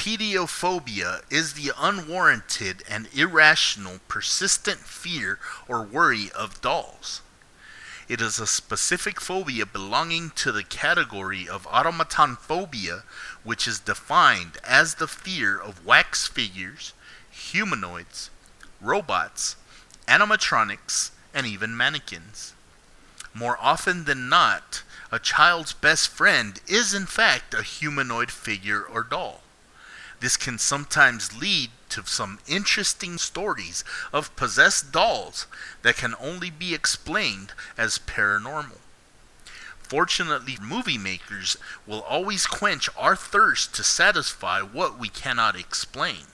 Pediophobia is the unwarranted and irrational persistent fear or worry of dolls. It is a specific phobia belonging to the category of automaton phobia, which is defined as the fear of wax figures, humanoids, robots, animatronics, and even mannequins. More often than not, a child's best friend is in fact a humanoid figure or doll. This can sometimes lead to some interesting stories of possessed dolls that can only be explained as paranormal. Fortunately, movie makers will always quench our thirst to satisfy what we cannot explain.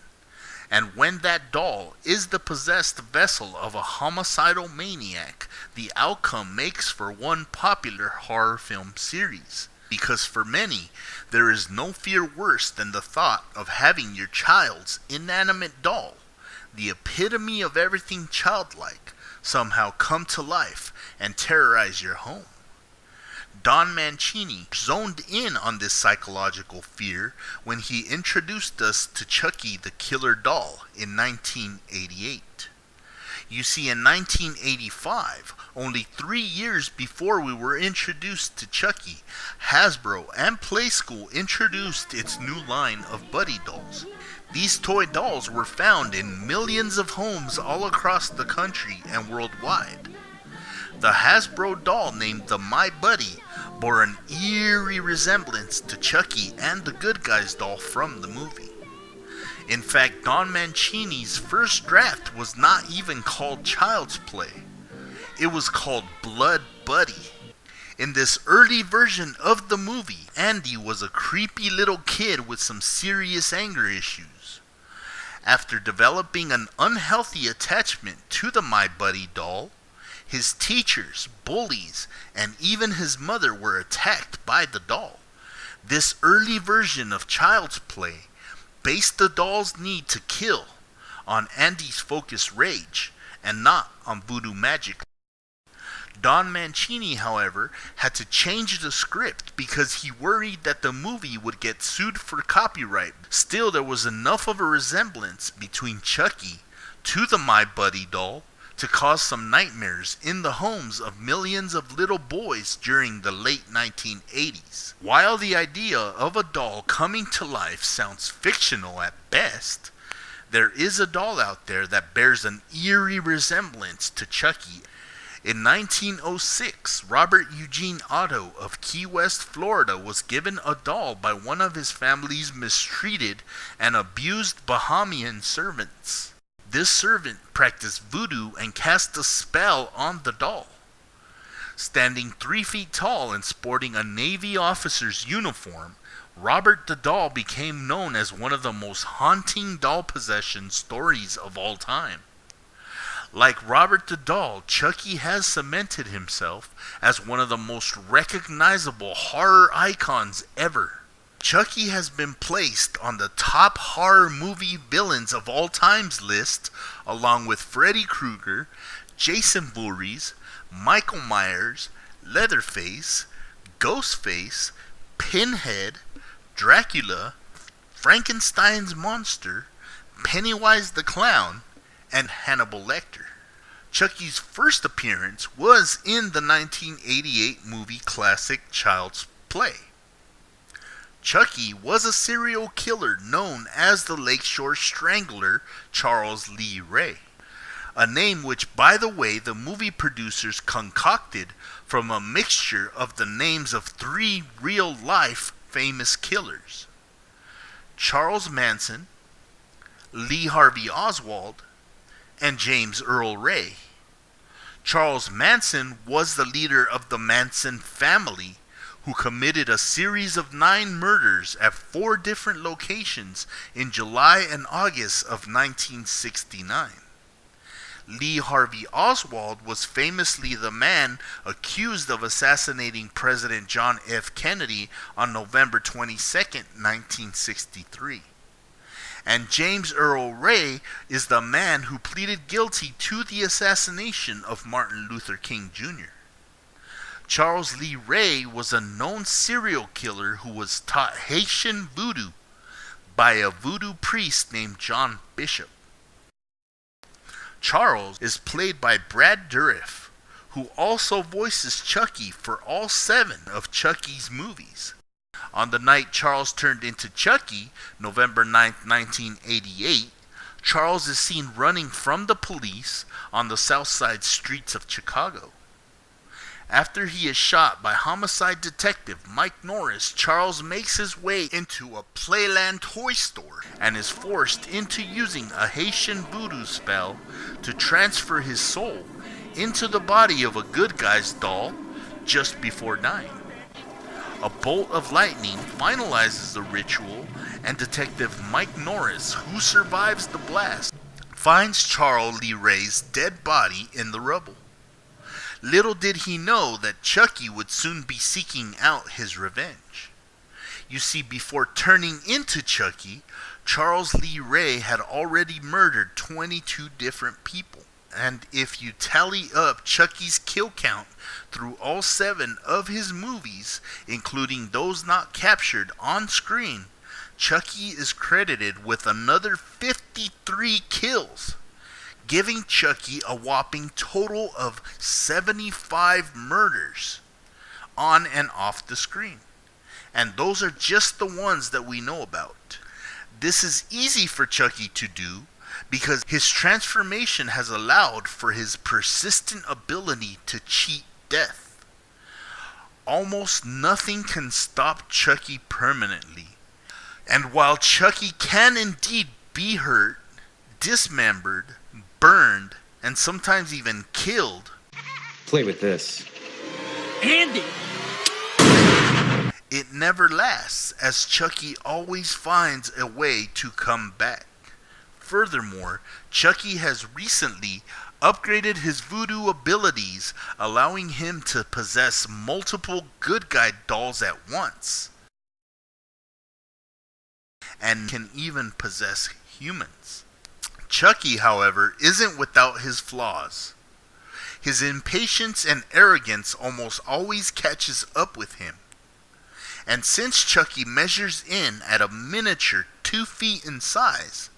And when that doll is the possessed vessel of a homicidal maniac, the outcome makes for one popular horror film series. Because for many, there is no fear worse than the thought of having your child's inanimate doll, the epitome of everything childlike, somehow come to life and terrorize your home. Don Mancini zoned in on this psychological fear when he introduced us to Chucky the Killer Doll in 1988. You see, in 1985, only 3 years before we were introduced to Chucky, Hasbro and Playskool introduced its new line of Buddy dolls. These toy dolls were found in millions of homes all across the country and worldwide. The Hasbro doll named the My Buddy bore an eerie resemblance to Chucky and the Good Guys doll from the movie. In fact, Don Mancini's first draft was not even called Child's Play. It was called Blood Buddy. In this early version of the movie, Andy was a creepy little kid with some serious anger issues. After developing an unhealthy attachment to the My Buddy doll, his teachers, bullies, and even his mother were attacked by the doll. This early version of Child's Play based the doll's need to kill on Andy's focused rage and not on voodoo magic. Don Mancini, however, had to change the script because he worried that the movie would get sued for copyright. Still, there was enough of a resemblance between Chucky to the My Buddy doll to cause some nightmares in the homes of millions of little boys during the late 1980s. While the idea of a doll coming to life sounds fictional at best, there is a doll out there that bears an eerie resemblance to Chucky. In 1906, Robert Eugene Otto of Key West, Florida was given a doll by one of his family's mistreated and abused Bahamian servants. This servant practiced voodoo and cast a spell on the doll. Standing 3 feet tall and sporting a Navy officer's uniform, Robert the doll became known as one of the most haunting doll possession stories of all time. Like Robert the doll, Chucky has cemented himself as one of the most recognizable horror icons ever. Chucky has been placed on the top horror movie villains of all times list, along with Freddy Krueger, Jason Voorhees, Michael Myers, Leatherface, Ghostface, Pinhead, Dracula, Frankenstein's monster, Pennywise the Clown, and Hannibal Lecter. Chucky's first appearance was in the 1988 movie classic Child's Play. Chucky was a serial killer known as the Lakeshore Strangler Charles Lee Ray, a name which, by the way, the movie producers concocted from a mixture of the names of 3 real-life famous killers: Charles Manson, Lee Harvey Oswald, and James Earl Ray. Charles Manson was the leader of the Manson family, who committed a series of 9 murders at 4 different locations in July and August of 1969. Lee Harvey Oswald was famously the man accused of assassinating President John F. Kennedy on November 22, 1963. And James Earl Ray is the man who pleaded guilty to the assassination of Martin Luther King Jr. Charles Lee Ray was a known serial killer who was taught Haitian voodoo, by a voodoo priest named John Bishop. Charles is played by Brad Dourif, who also voices Chucky for all 7 of Chucky's movies. On the night Charles turned into Chucky, November 9th, 1988, Charles is seen running from the police on the south side streets of Chicago. After he is shot by homicide detective Mike Norris, Charles makes his way into a Playland toy store and is forced into using a Haitian voodoo spell to transfer his soul into the body of a good guy's doll just before dying. A bolt of lightning finalizes the ritual, and Detective Mike Norris, who survives the blast, finds Charles Lee Ray's dead body in the rubble. Little did he know that Chucky would soon be seeking out his revenge. You see, before turning into Chucky, Charles Lee Ray had already murdered 22 different people. And if you tally up Chucky's kill count through all 7 of his movies, including those not captured on screen, Chucky is credited with another 53 kills, giving Chucky a whopping total of 75 murders on and off the screen. And those are just the ones that we know about. This is easy for Chucky to do because his transformation has allowed for his persistent ability to cheat death. Almost nothing can stop Chucky permanently. And while Chucky can indeed be hurt, dismembered, burned, and sometimes even killed, play with this. Andy! It never lasts, as Chucky always finds a way to come back. Furthermore, Chucky has recently upgraded his voodoo abilities, allowing him to possess multiple good guy dolls at once, and can even possess humans. Chucky, however, isn't without his flaws. His impatience and arrogance almost always catches up with him. And since Chucky measures in at a miniature 2 feet in size,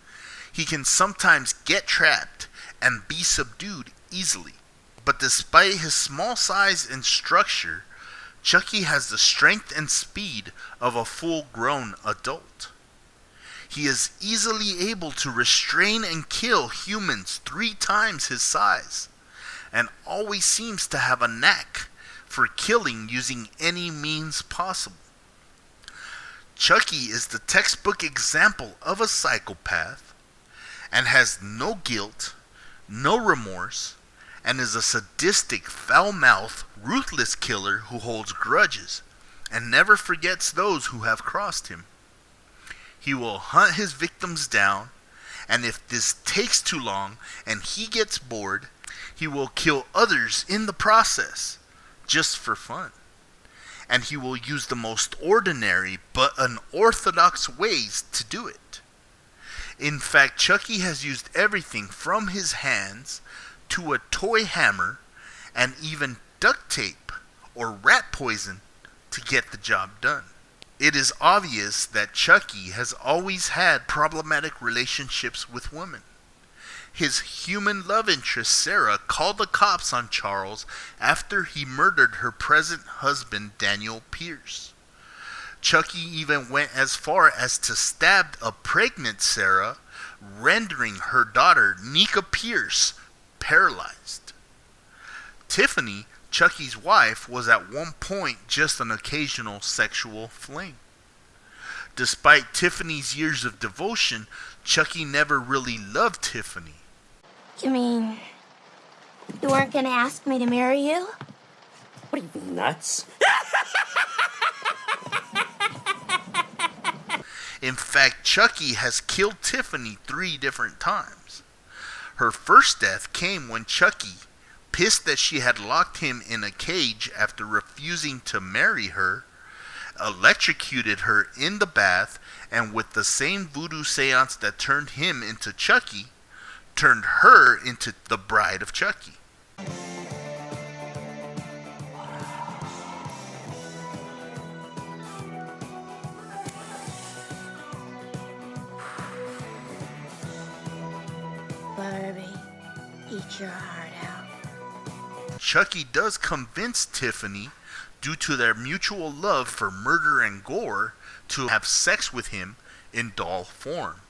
he can sometimes get trapped and be subdued easily. But despite his small size and structure, Chucky has the strength and speed of a full-grown adult. He is easily able to restrain and kill humans 3 times his size, and always seems to have a knack for killing using any means possible. Chucky is the textbook example of a psychopath, and has no guilt, no remorse, and is a sadistic, foul-mouthed, ruthless killer who holds grudges and never forgets those who have crossed him. He will hunt his victims down, and if this takes too long and he gets bored, he will kill others in the process, just for fun. And he will use the most ordinary but unorthodox ways to do it. In fact, Chucky has used everything from his hands to a toy hammer and even duct tape or rat poison to get the job done. It is obvious that Chucky has always had problematic relationships with women. His human love interest Sarah called the cops on Charles after he murdered her present husband Daniel Pierce. Chucky even went as far as to stab a pregnant Sarah, rendering her daughter Nika Pierce paralyzed. Tiffany, Chucky's wife, was at one point just an occasional sexual fling. Despite Tiffany's years of devotion, Chucky never really loved Tiffany. You mean you weren't gonna ask me to marry you? What are you, nuts? In fact, Chucky has killed Tiffany 3 different times. Her first death came when Chucky, pissed that she had locked him in a cage after refusing to marry her, electrocuted her in the bath, and with the same voodoo seance that turned him into Chucky, turned her into the bride of Chucky. eat your heart out. Chucky does convince Tiffany, due to their mutual love for murder and gore, to have sex with him in doll form.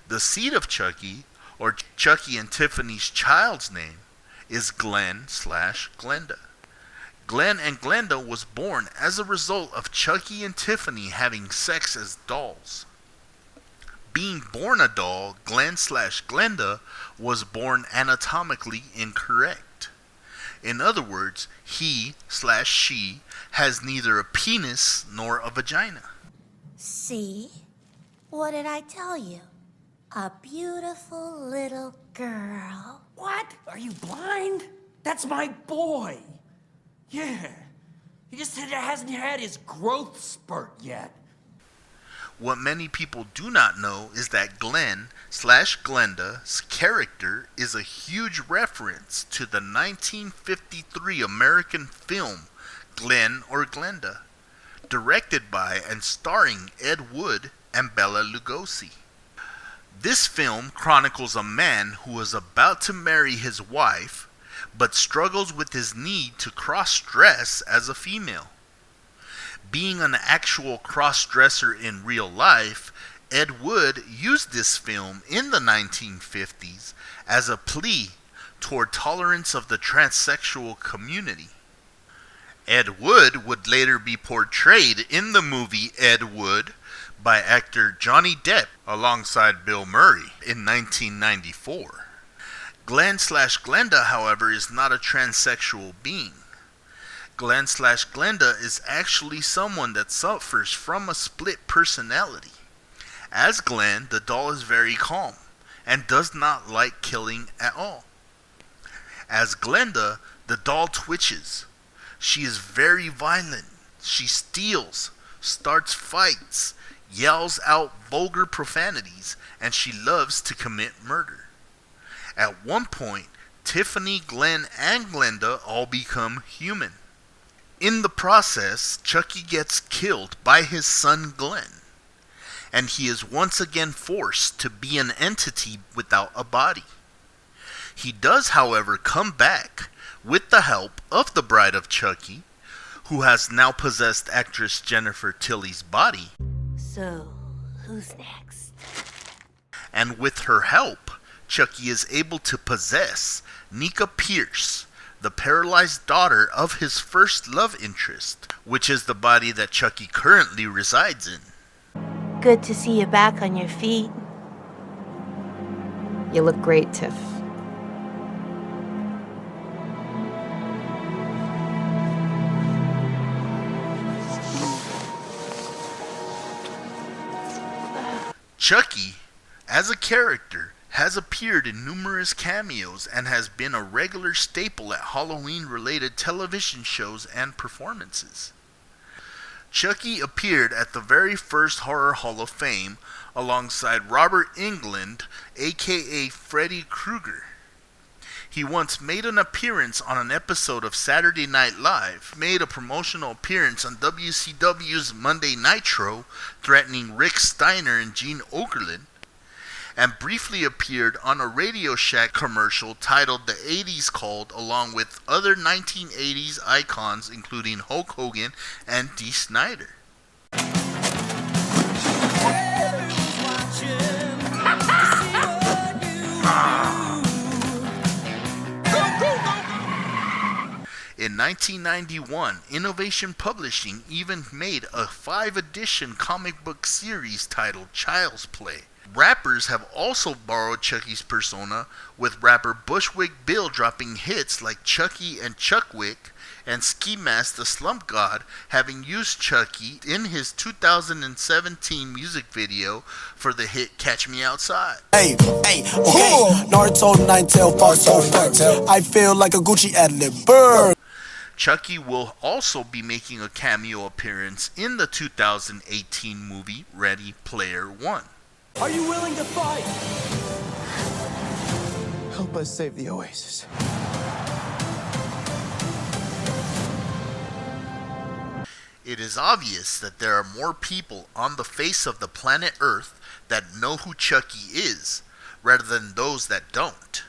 The seed of Chucky, or Chucky and Tiffany's child's name, is Glen/Glenda. Glen and Glenda was born as a result of Chucky and Tiffany having sex as dolls. Being born a doll, Glen/Glenda was born anatomically incorrect. In other words, he/she has neither a penis nor a vagina. See? What did I tell you? A beautiful little girl. What? Are you blind? That's my boy. Yeah. He just hasn't had his growth spurt yet. What many people do not know is that Glen/Glenda's character is a huge reference to the 1953 American film Glen or Glenda, directed by and starring Ed Wood and Bela Lugosi. This film chronicles a man who is about to marry his wife, but struggles with his need to cross-dress as a female. Being an actual cross-dresser in real life, Ed Wood used this film in the 1950s as a plea toward tolerance of the transsexual community. Ed Wood would later be portrayed in the movie Ed Wood by actor Johnny Depp alongside Bill Murray in 1994. Glen/Glenda, however, is not a transsexual being. Glen/Glenda is actually someone that suffers from a split personality. As Glen, the doll is very calm and does not like killing at all. As Glenda, the doll twitches. She is very violent. She steals, starts fights, yells out vulgar profanities, and she loves to commit murder. At one point, Tiffany, Glen, and Glenda all become human. In the process, Chucky gets killed by his son Glen, and he is once again forced to be an entity without a body. He does, however, come back with the help of the bride of Chucky, who has now possessed actress Jennifer Tilly's body. So, who's next? And with her help, Chucky is able to possess Nika Pierce, the paralyzed daughter of his first love interest, which is the body that Chucky currently resides in. Good to see you back on your feet. You look great, Tiff. Chucky, as a character, has appeared in numerous cameos and has been a regular staple at Halloween-related television shows and performances. Chucky appeared at the very first Horror Hall of Fame alongside Robert Englund, aka Freddy Krueger. He once made an appearance on an episode of Saturday Night Live, made a promotional appearance on WCW's Monday Nitro, threatening Rick Steiner and Gene Okerlund, and briefly appeared on a Radio Shack commercial titled The 80s Called, along with other 1980s icons including Hulk Hogan and Dee Snider. In 1991, Innovation Publishing even made a 5-edition comic book series titled Child's Play. Rappers have also borrowed Chucky's persona, with rapper Bushwick Bill dropping hits like Chucky and Chuckwick, and Ski Mask the Slump God having used Chucky in his 2017 music video for the hit Catch Me Outside. Hey, Naruto, Nine-Tail, Fox, I feel like a Gucci ad-lib bird. Chucky will also be making a cameo appearance in the 2018 movie Ready Player One. Are you willing to fight? Help us save the Oasis. It is obvious that there are more people on the face of the planet Earth that know who Chucky is, rather than those that don't.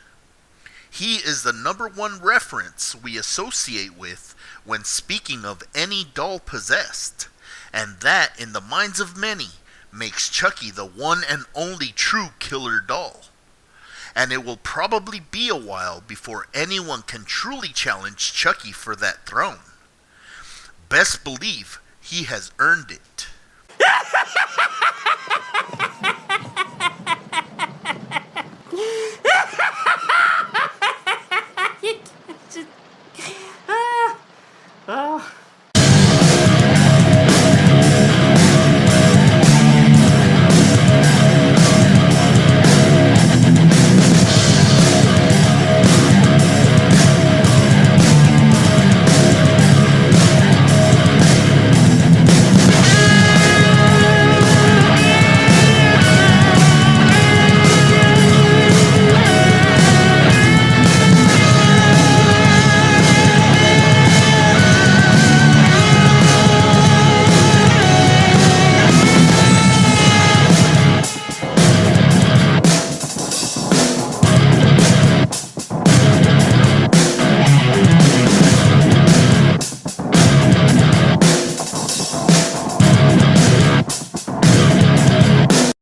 He is the #1 reference we associate with when speaking of any doll possessed, and that, in the minds of many, makes Chucky the one and only true killer doll. And it will probably be a while before anyone can truly challenge Chucky for that throne. Best believe he has earned it.